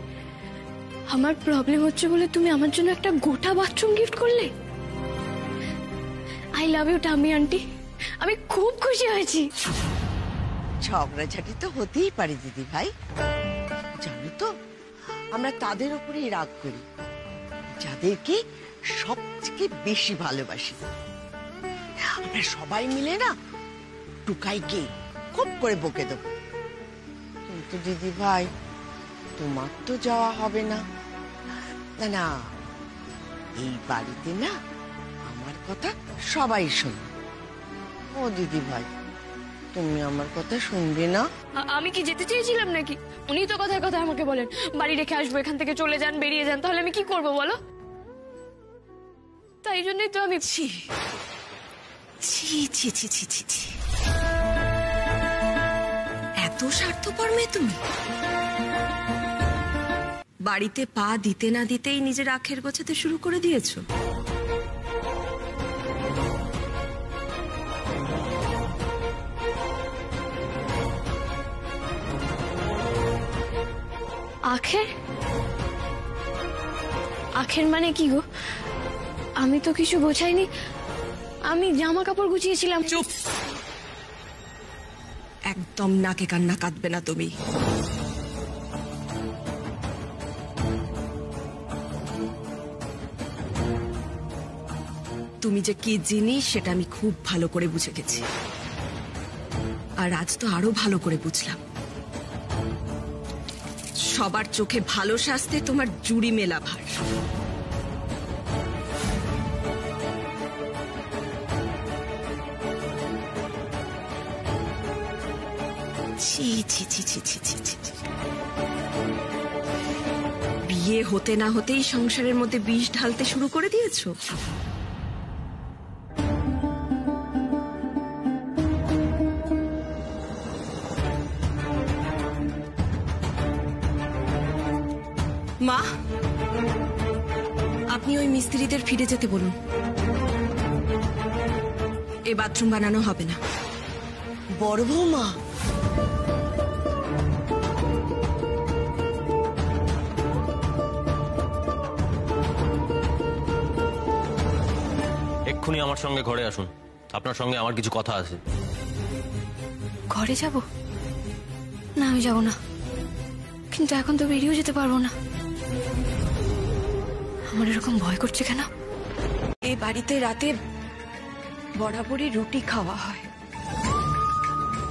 আমার প্রবলেম হচ্ছে বলে তুমি আমার জন্য একটা গোটা বাথরুম গিফট করলে। আই লাভ ইউ ঠাম্মি আন্টি, আমি খুব খুশি হয়েছি। ঝগড়াঝাটি তো হতেই পারে দিদি ভাই, জানো তো আমরা তাদের উপরেই রাগ করি যাদেরকে সবথেকে বেশি ভালোবাসি। আমরা সবাই মিলে না টুকাইকে খুব করে বকে দেব। কিন্তু দিদি ভাই, তোমার তো যাওয়া হবে না। না না, এই বাড়িতে না আমার কথা সবাই শোনে। ও দিদি ভাই, তুমি আমার কথা শুনবে না? আমি কি যেতে চেয়েছিলাম নাকি? উনি তো কথায় কথায় আমাকে বলেন বাড়ি রেখে আসবো, এখান থেকে চলে যান, বেরিয়ে যান। তাহলে আমি কি করবো বলো? তাই জন্যই তো আমি ছি ছি ছি ছি ছি ছি ছি, এত স্বার্থপর মেয়ে তুমি। বাড়িতে পা দিতে না দিতেই নিজের আখের গোছাতে শুরু করে দিয়েছো। আখের? আখের মানে কি গো? আমি তো কিছু গোছাইনি, আমি জামা কাপড় গুছিয়েছিলাম। চুপ, একদম নাকে কান্না কাঁদবে না তুমি। তুমি যে কি জিনিস সেটা আমি খুব ভালো করে বুঝে গেছি, আর আজ তো আরো ভালো করে বুঝলাম। সবার চোখে ভালো সাজতে তোমার জুড়ি মেলা ভার। ছি ছি ছি ছি ছি ছি ছি ছি। বিয়ে হতে না হতেই সংসারের মধ্যে বিষ ঢালতে শুরু করে দিয়েছো। মা, আপনি ওই মিস্ত্রিদের ফিরে যেতে বলুন। এ বাথরুম বানানো হবে না। বড় বৌমা, এক্ষুনি আমার সঙ্গে ঘরে আসুন, আপনার সঙ্গে আমার কিছু কথা আছে। ঘরে যাব না? আমি যাব না, কিন্তু এখন তো বেরিয়েও যেতে পারবো না। আমার এরকম ভয় করছে কেন? এই বাড়িতে রাতে বরাবরই রুটি খাওয়া হয়,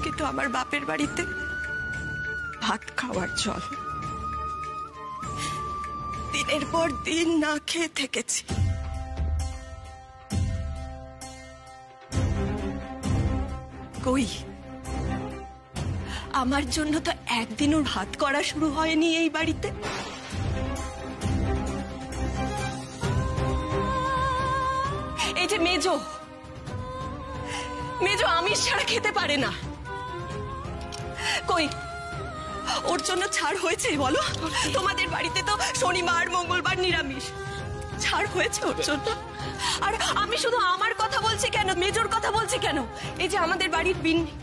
কিন্তু আমার বাপের বাড়িতে ভাত খাওয়ার চল। দিনের পর দিন না খেয়ে থেকেছি। কই, আমার জন্য তো একদিনও ভাত করা শুরু হয়নি এই বাড়িতে। এই যে মেজো আমিষ ছাড়া খেতে পারে না, কই ওর জন্য ছাড় হয়েছে বলো? তোমাদের বাড়িতে তো শনিবার মঙ্গলবার নিরামিষ, ছাড় হয়েছে ওর জন্য। আর আমি শুধু আমার কথা বলছি কেন, মেজোর কথা বলছি কেন? এই যে আমাদের বাড়ির বিন্নি,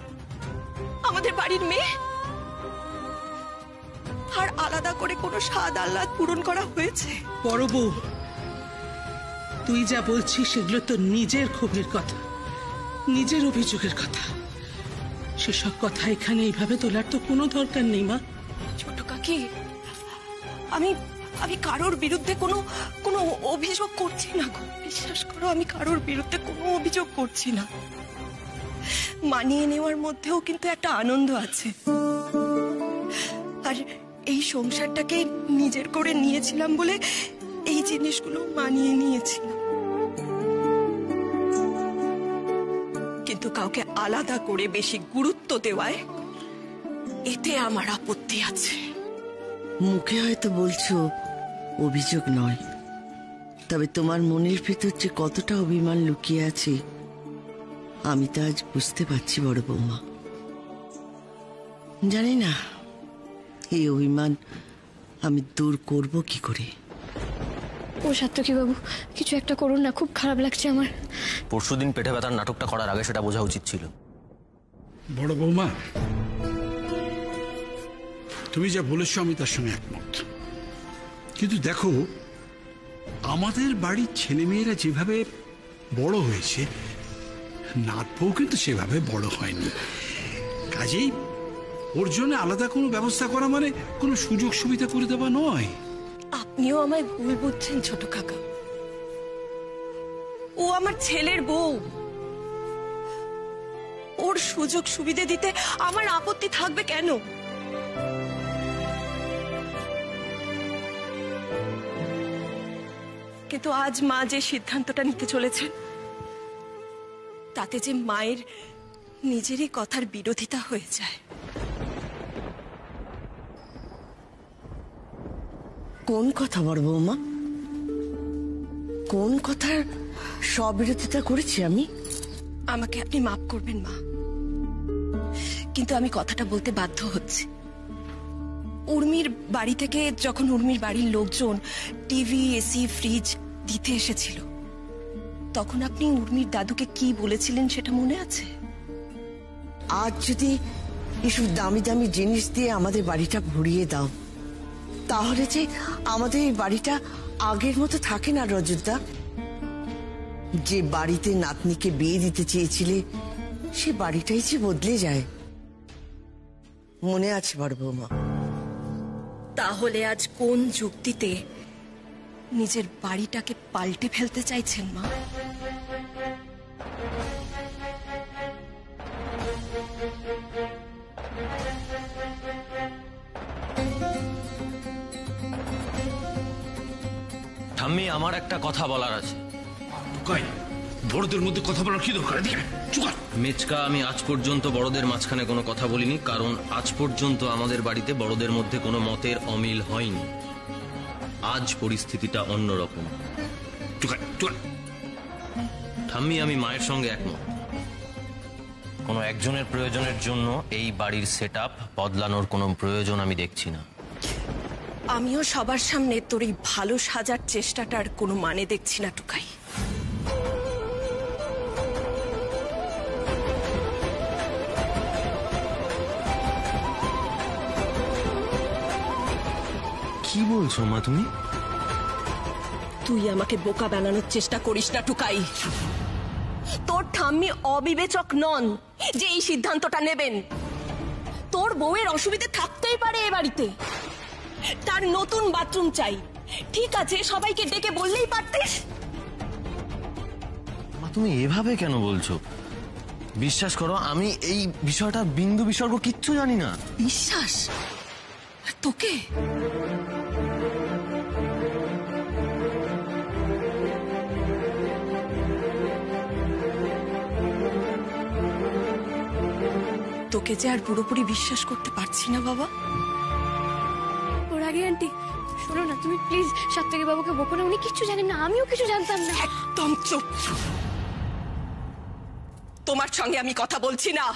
আমাদের বাড়ির মেয়ে, আর আলাদা করে কোনো স্বাদ আহ্লাদ পূরণ করা হয়েছে? বড় বউ, তুই যা বলছিস সেগুলো তো নিজের ক্ষোভের কথা, নিজের অভিযোগের কথা। সেসব কথা এখানে এইভাবে তোলার তো কোনো দরকার নেই মা। ছোট কাকি, আমি কারোর বিরুদ্ধে কোনো অভিযোগ করছি না গো, বিশ্বাস করো, আমি কারোর বিরুদ্ধে কোনো অভিযোগ করছি না। মানিয়ে নেওয়ার মধ্যেও কিন্তু একটা আনন্দ আছে, আর এই সংসারটাকে নিজের করে নিয়েছিলাম বলে এই জিনিসগুলো মানিয়ে নিয়েছিলাম। কিন্তু কাউকে আলাদা করে বেশি গুরুত্ব দেওয়ায় এতে আমার আপত্তি আছে। মুখে হয়তো বলছো অভিযোগ নয়, তবে তোমার মনের ভেতর যে কতটা অভিমান লুকিয়ে আছে আমি তো আজ বুঝতে পারছি বড় বৌমা। জানি না এই অভিমান আমি দূর করব কি করে। ও সাত্তকী বাবু, কিছু একটা করুন না, খুব খারাপ লাগছে আমার। পরশুদিন পেটে ব্যথার নাটকটা করার আগে সেটা বোঝা উচিত ছিল। বড় বৌমা, তুমি যা বলেছো আমি তার সঙ্গে একমত, কিন্তু দেখো আমাদের বাড়ির ছেলেমেয়েরা যেভাবে বড় হয়েছে নাত বউ কিন্তু সেভাবে বড় হয়নি। কাজেই ওর জন্য আলাদা কোনো ব্যবস্থা করা মানে কোনো সুযোগ সুবিধা করে দেওয়া নয়। আপনিও আমায় ভুল বুঝছেন ছোট কাকা, ও আমার ছেলের বউ, ওর সুযোগ সুবিধা দিতে আমার আপত্তি থাকবে কেন? কিন্তু আজ মা যে সিদ্ধান্তটা নিতে চলেছেন তাতে যে মায়ের নিজেরই কথার বিরোধিতা হয়ে যায়। কোন কথা বড় বৌমা? কোন কথার স্ববিরোধিতা করেছি আমি? আমাকে আপনি মাফ করবেন মা, কিন্তু আমি কথাটা বলতে বাধ্য হচ্ছি। উর্মির বাড়ি থেকে যখন উর্মির বাড়ির লোকজন টিভি, এসি, ফ্রিজ দিতে এসেছিল, তখন আপনি উর্মির দাদুকে কি বলেছিলেন সেটা মনে আছে? আজ যদি এসব দামি দামি জিনিস দিয়ে আমাদের বাড়িটা ভরিয়ে দাও, তাহলে যে আমাদের এই বাড়িটা আগের মতো থাকে না রজতদা। যে বাড়িতে নাতনিকে বিয়ে দিতে চেয়েছিলে সে বাড়িটাই যে বদলে যায়। মনে আছে বড় বৌমা? তাহলে আজ কোন যুক্তিতে নিজের বাড়িটাকে পাল্টে ফেলতে চাইছেন মা? আমার একটা কথা বলার আছে। বড়দের মধ্যে কথা বলার কি দরকার? মেচকা, আমি আজ পর্যন্ত বড়দের মাঝখানে কোনো কথা বলিনি, কারণ আজ পর্যন্ত আমাদের বাড়িতে বড়দের মধ্যে কোনো মতের অমিল হয়নি। আজ পরিস্থিতিটা অন্যরকম। ঠাম্মি, আমি মায়ের সঙ্গে একমত। কোনো একজনের প্রয়োজনের জন্য এই বাড়ির সেটআপ বদলানোর কোনো প্রয়োজন আমি দেখছি না। আমিও সবার সামনে তোর এই ভালো সাজার চেষ্টাটার কোনো মানে দেখছি না টুকাই। কি বলছো মা তুমি? তুই আমাকে বোকা বানানোর চেষ্টা করিস না টুকাই। তোর ঠাম্মি অবিবেচক নন যে এই সিদ্ধান্তটা নেবেন। তোর বউয়ের অসুবিধে থাকতেই পারে এ বাড়িতে, তার নতুন বাথরুম চাই, ঠিক আছে, সবাইকে ডেকে বললেই পারতিস। মা তুমি এভাবে কেন বলছো? বিশ্বাস করো, আমি এই বিষয়টা বিন্দু বিসর্গ কিচ্ছু জানি না। বিশ্বাস তোকে? তোকে যে আর পুরোপুরি বিশ্বাস করতে পারছি না বাবা। ওর আগে আন্টি শোনো না, তুমি প্লিজ সাত্তকী বাবুকে বকো না, উনি কিচ্ছু জানেন না, আমিও কিছু জানতাম না। একদম চুপ, তোমার সঙ্গে আমি কথা বলছি না।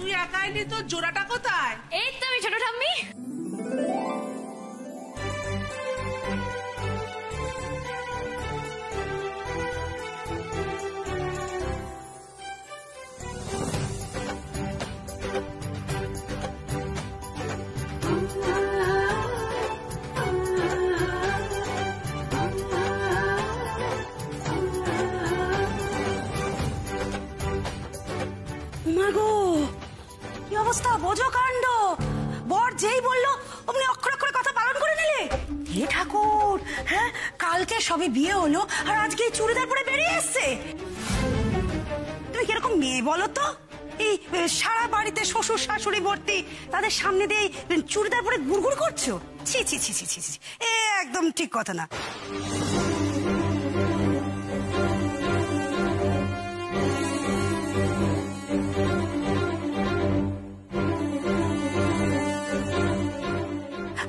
তুই একাই নি, তোর জোড়াটা কোথায়? এই তো আমি ছোট ঠাম্মি। মাগো, কি অবস্থা, বোঝো কাণ্ড। বর যেই বললো অমনি অক্ষর অক্ষরে কথা পালন করে নিলে। হে ঠাকুর, হ্যাঁ, কালকে সবে বিয়ে হলো আর আজকে চুড়িদার পরে বেরিয়ে এসছে। তুমি কিরকম মেয়ে বলো তো? এই সারা বাড়িতে শ্বশুর শাশুড়ি ভর্তি, তাদের সামনে দিয়ে চুড়িদার পরে গুড়গুড় করছো? ছি ছি ছি ছি ছি ছি, এ একদম ঠিক কথা না।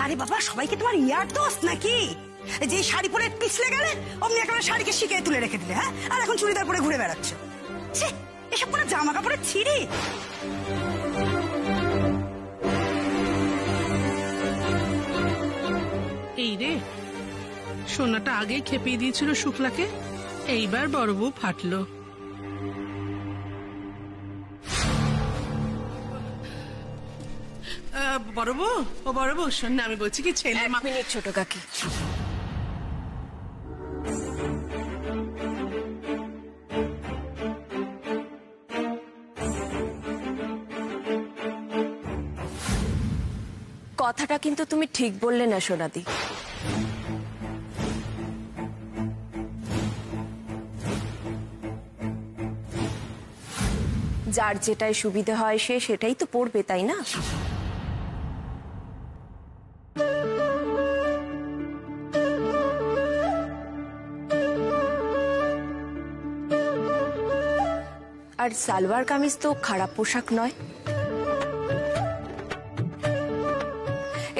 আরে বাবা, সবাইকে তোমার ইয়ার দোষ নাকি? যে শাড়ি পরে পিছলে গেলে অমনি একেবারে শাড়িকে শিখিয়ে তুলে রেখে দিলে, হ্যাঁ, আর এখন চুড়িদার পরে ঘুরে বেড়াচ্ছ। এসব কোনো জামা কাপড়ের ছিঁড়ি? এই রে, সোনাটা আগে খেপিয়ে দিয়েছিল শুক্লাকে, এইবার বড় বউ ফাটলো। বড় বউ, ও বড় বউ, শোন না, আমি বলছি কি, ছেলে ছোট কাকি, কথাটা কিন্তু তুমি ঠিক বললে না সোনাদি। যার যেটাই সুবিধা হয় সে সেটাই তো পড়বে, তাই না? আর সালোয়ার কামিজ তো খারাপ পোশাক নয়।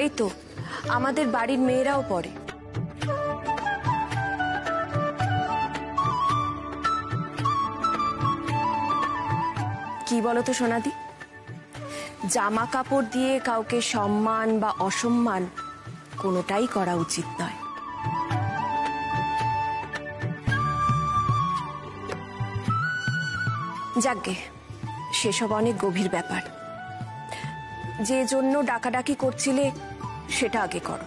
এই তো আমাদের বাড়ির মেয়েরাও পরে। কি বলতো সোনাদি, জামা কাপড় দিয়ে কাউকে সম্মান বা অসম্মান কোনোটাই করা উচিত নয়। যাকগে, সেসব অনেক গভীর ব্যাপার। যে জন্য ডাকাডাকি করছিলে সেটা আগে করো।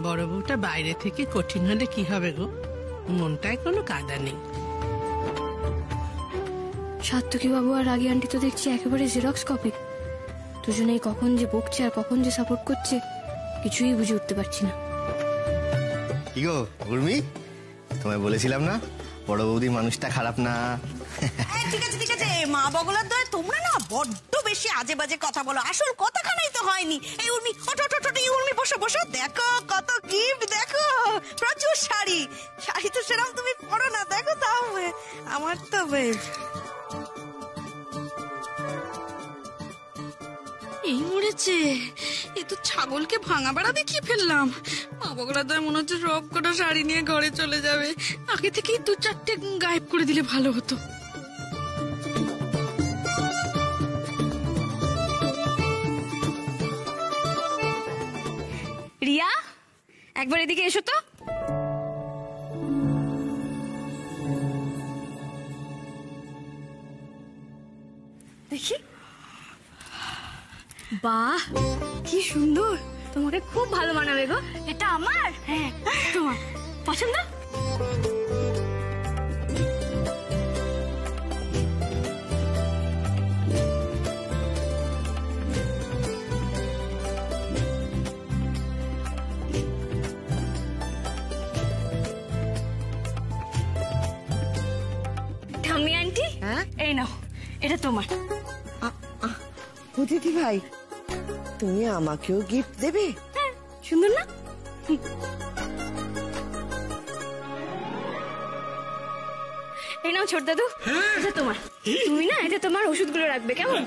বড় বউটা বাইরে থেকে কঠিন হলে কি হবে গো, মনটায় কোনো কাদা নেই। সাত্তকী বাবু আর রাগী আন্টি তো দেখছি একেবারে জেরক্স কপি। দুজনেই কখন যে বকছে আর কখন যে সাপোর্ট করছে কিছুই বুঝে উঠতে পারছি না। কি গো উর্মি, তোমায় বলেছিলাম না বড় বৌদি মানুষটা খারাপ না। ঠিক আছে ঠিক আছে, মা বগলার দয় তোমরা না বড্ড বেশি আজে বাজে কথা বলো, আসল কথাখানাই তো হয়নি। এই উর্মি ওঠো ওঠো ওঠো, এই উর্মি বসো বসো, দেখো কত গিফট, দেখো প্রচুর শাড়ি। শাড়ি তো সেরকম তুমি পরো না, দেখো তাও আমার তো এই মরেছে, এ তো ছাগলকে ভাঙা বেড়া দেখিয়ে ফেললাম। মা বগলার দয় মনে হচ্ছে সব কটা শাড়ি নিয়ে ঘরে চলে যাবে। আগে থেকেই 2-4টে গায়েব করে দিলে ভালো হতো। রিয়া, একবার এদিকে এসো তো। দেখি, বাহ কি সুন্দর, তোমাকে খুব ভালো মানাবে গো। এটা আমার? হ্যাঁ, তোমার পছন্দ? ঠাম্মি আন্টি, এই নাও, এটা তোমার। ও দিদি ভাই, তুমি আমাকেও গিফট দেবে? হ্যাঁ, সুন্দর না? এই নাও ছোট দাদু, এটা তোমার। তুমি না এটা তোমার ওষুধগুলো রাখবে, কেমন?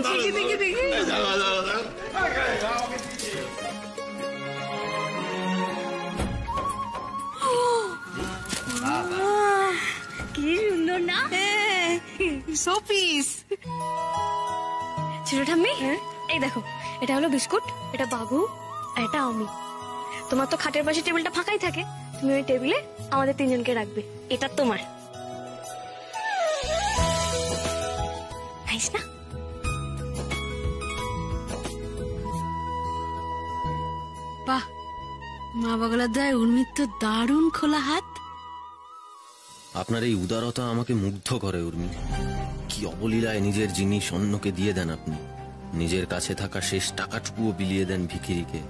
দেখি দেখি দেখি, কি সুন্দর না? শোপিস। ছোট ঠাম্মি, এই দেখো, এটা হলো বিস্কুট, এটা বাবু, আর এটা আমি। তোমার তো খাটের পাশে টেবিলটা ফাঁকাই থাকে, তুমি ওই টেবিলে আমাদের তিনজনকে রাখবে। এটা তোমার। নাইস না? বাহ, মা বগলার দয় উর্মির তো দারুণ খোলা হাত। আপনার এই উদারতা আমাকে মুগ্ধ করে উর্মি। কি অবলীলায় নিজের জিনিস অন্যকে দিয়ে দেন আপনি। নিজের কাছে থাকা শেষ টাকাটুকুও বিলিয়ে দেন ভিখিরিকে।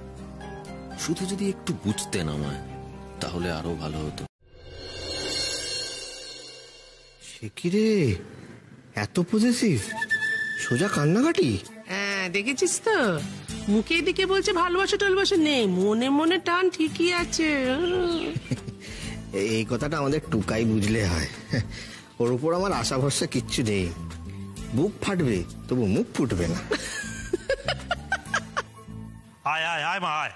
শুধু যদি একটু বুঝতেন আমায়, তাহলে আরো ভালো হতো। সে কি রে, এত পজেসিভ, সোজা কান্নাকাটি? হ্যাঁ, দেখেছিস তো, মুখে দিকে বলছে ভালোবাসা টালবাসা নেই, মনে মনে টান ঠিকই আছে। এই কথাটা আমাদের টুকাই বুঝলে হয়। ওর উপর আমার আশা ভরসা কিচ্ছু নেই। বুক ফাটবে তবু মুখ ফুটবে না। আয় আয় আয় মা আয়,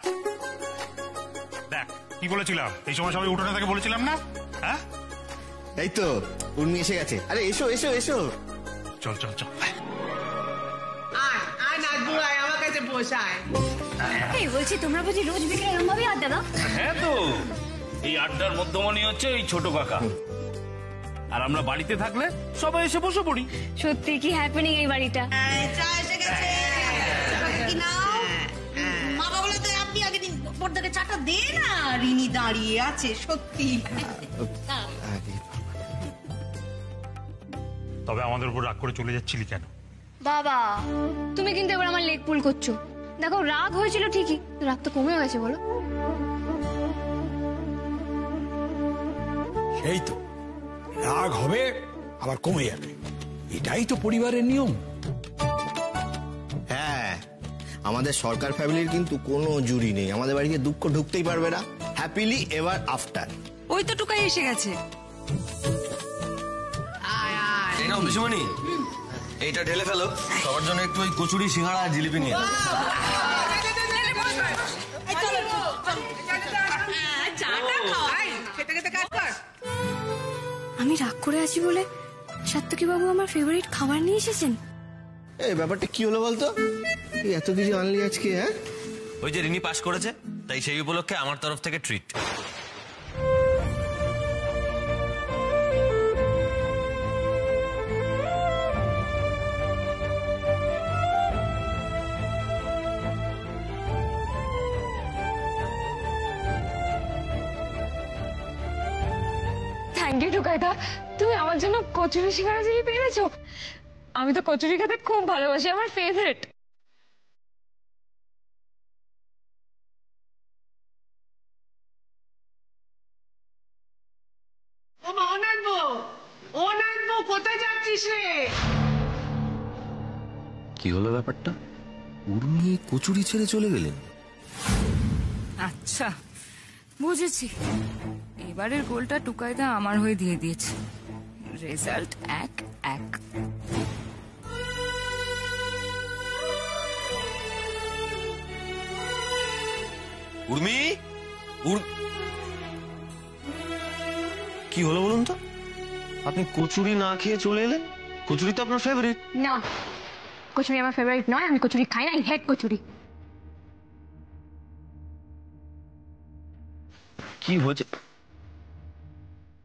দেখ কি বলেছিলাম, এই সময় সবাই উঠোনে থেকে বলেছিলাম না? হ্যাঁ, এই তো উর্মি এসে গেছে। আরে এসো এসো এসো, চল চল চল। আমার কাছে বসায়। এই বলছি, তোমরা বুঝি রোজ বিকেলে এরকম ভাবে আড্ডা দাও? হ্যাঁ তো, এই আড্ডার মধ্যমণি হচ্ছে এই ছোট কাকা। আর আমরা বাড়িতে থাকলে সবাই এসে বসে পড়ি। সত্যি কি হ্যাপেনিং এই বাড়িটা। মা বগলার দয় আপনি আগে দিন, পর্দাকে চাটা দে না, রিনি দাঁড়িয়ে আছে সত্যি। তবে আমাদের উপর রাগ করে চলে যাচ্ছিলি কেন? বাবা, তুমি কিন্তু এবার আমার লেগ পুল করছো। দেখো, রাগ হয়েছিল ঠিকই, রাগ তো কমে গেছে, বলো। সেই তো, রাগ হবে আবার কমে যাবে, এটাই তো পরিবারের নিয়ম। হ্যাঁ, আমাদের সরকার ফ্যামিলির কিন্তু কোনো জুরি নেই। আমাদের বাড়িতে দুঃখ ঢুকতেই পারবে না, হ্যাপিলি এভার আফটার। ওই তো টুকাই এসে গেছে। এই নাও পিসুমণি, এইটা ঢেলে ফেলো, সবার জন্য একটু ওই কচুরি, সিঙ্গাড়া আর জিলিপি নিয়ে। আমি রাগ করে আছি বলে সাত্তকী বাবু আমার ফেভারিট খাবার নিয়ে এসেছেন। এই ব্যাপারটা কি হলো বলতো? এত কিছু আনলি আজকে? হ্যাঁ, ওই যে রিনি পাস করেছে, তাই সেই উপলক্ষে আমার তরফ থেকে ট্রিট। থ্যাংক ইউ টুকাইদা, তুমি আমার জন্য কচুরি সিঙ্গারা জিলিপি এনেছো। আমি তো কচুরি খেতে খুব ভালোবাসি, আমার ফেভারিট। কোথায় যাচ্ছিস রে? কি হলো ব্যাপারটা? উর্মি কচুরি ছেড়ে চলে গেলেন? আচ্ছা বুঝেছি, এবারের গোলটা টুকাইদা আমার হয়ে দিয়ে দিয়েছে। রেজাল্ট 1-1। উর্মি, কি হলো বলুন তো? আপনি কচুরি না খেয়ে চলে এলেন? কচুরি তো আপনার ফেভারিট। না, কচুরি আমার ফেভারিট নয়, আমি কচুরি খাই না, আই হেট কচুরি। কি হয়েছে?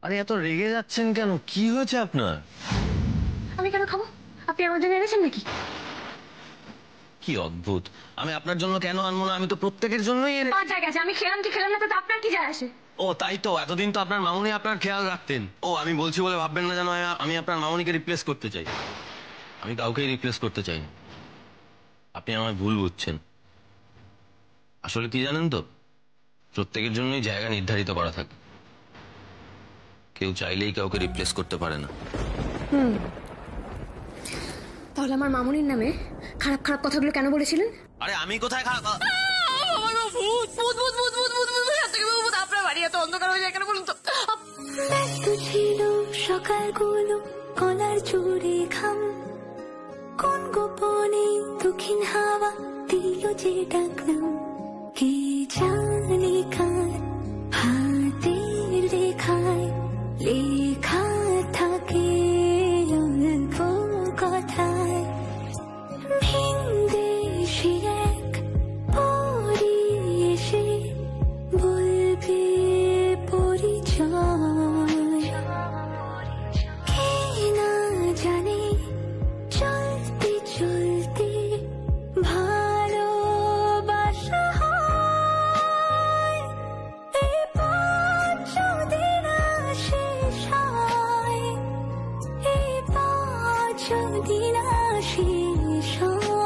আরে এত রেগে যাচ্ছেন কেন? কি হয়েছে আপনার? আমি কেন খাবো? আপনি আমার জন্য এনেছেন নাকি? কি অদ্ভুত! আমি আপনার জন্য কেন আনবো না? আমি তো প্রত্যেকের জন্যই এনে। বাজা গেছে, আমি খেলাম কি খেলাম না তো আপনার কি যায় আসে? ও তাই তো, এতদিন তো আপনার মামুনি আপনার খেয়াল রাখতেন। ও আমি বলছি বলে ভাববেন না যেন আমি আপনার মামুনিকে রিপ্লেস করতে চাই। আমি কাউকেই রিপ্লেস করতে চাই না। আপনি আমায় ভুল বুঝছেন। আসলে কি জানেন তো, প্রত্যেকের জন্যই জায়গা নির্ধারিত করা থাকে। কেউ চাইলেই কাউকে রিপ্লেস করতে পারে না। তাহলে আমার মামুনির নামে খারাপ খারাপ কথাগুলো কেন বলেছিলেন? আরে আমি কোথায় খারাপ? আপনার বাড়ি এত অন্ধকার হয়ে যায় কেন বলুন তো? ছিল সকালগুলো কলার জুড়ে ঘাম, কোন গোপনে দক্ষিণ হাওয়া দিল যে ডাকলাম, কে জানে